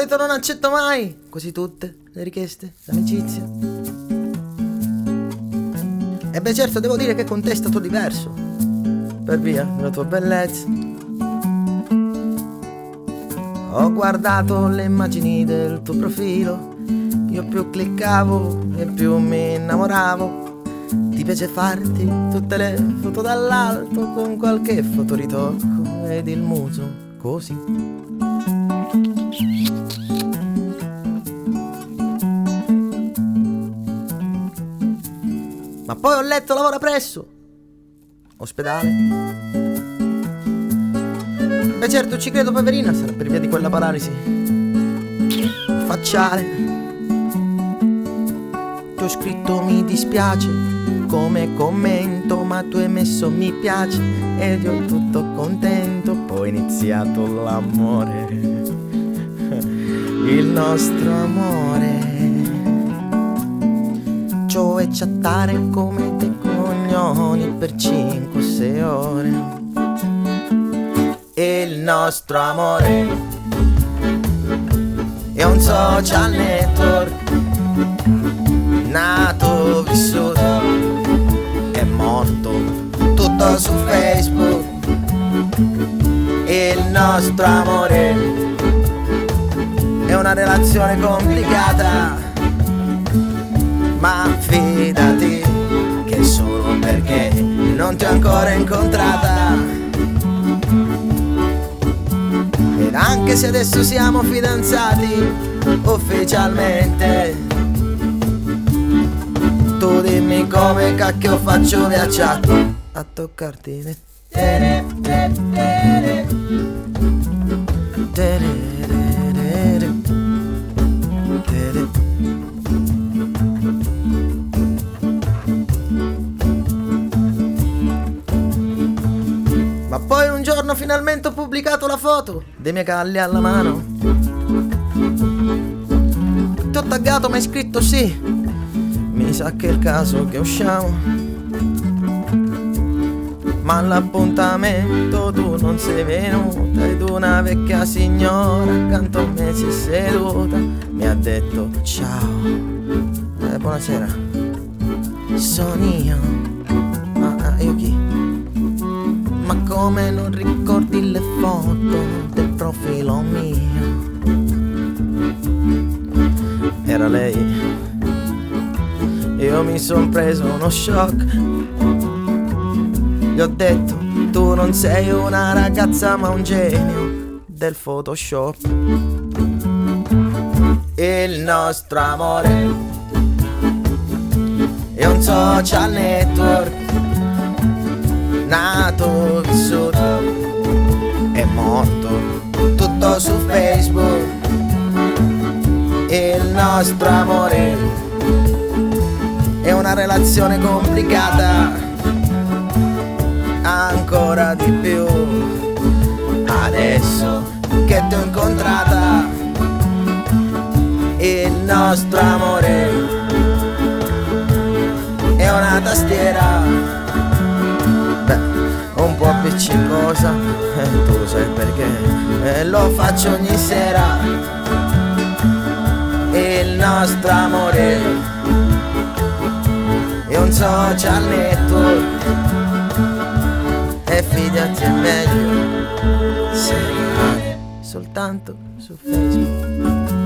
solito non accetto mai quasi tutte le richieste d'amicizia. E beh certo devo dire che con te è stato diverso, per via della tua bellezza. Ho guardato le immagini del tuo profilo, io più cliccavo e più mi innamoravo. Ti piace farti tutte le foto dall'alto con qualche fotoritocco ed il muso così. Ma poi ho letto lavora presso ospedale. Beh certo ci credo poverina, sarà per via di quella paralisi facciale. Ti ho scritto mi dispiace come commento, ma tu hai messo mi piace ed io tutto contento. Poi è iniziato l'amore, il nostro amore, cioè chattare come dei coglioni per 5-6 ore. Il nostro amore è un social network, nato, vissuto e morto, tutto su Facebook. Il nostro amore è una relazione complicata, ma fidati che solo perché non ti ho ancora incontrata. Ed anche se adesso siamo fidanzati ufficialmente, tu dimmi come cacchio faccio via chat a toccarti le Ma poi un giorno finalmente ho pubblicato la foto dei miei calli alla mano. Ti ho taggato ma hai scritto sì, mi sa che è il caso che usciamo. Ma all'appuntamento tu non sei venuta ed una vecchia signora accanto a me si è seduta. Mi ha detto ciao, buonasera, sono io. Ma io chi? Ma come non ricordi le foto del profilo mio? Era lei. Io mi son preso uno shock. Gli ho detto tu non sei una ragazza ma un genio del Photoshop. Il nostro amore è un social network, nato, vissuto e morto, tutto su Facebook. Il nostro amore è una relazione complicata, ancora di più adesso che ti ho incontrata. Il nostro amore è una tastiera, beh, un po' appiccicosa, tu sai perché, lo faccio ogni sera. Il nostro amore è un social network e fidati è meglio se rimani soltanto su Facebook.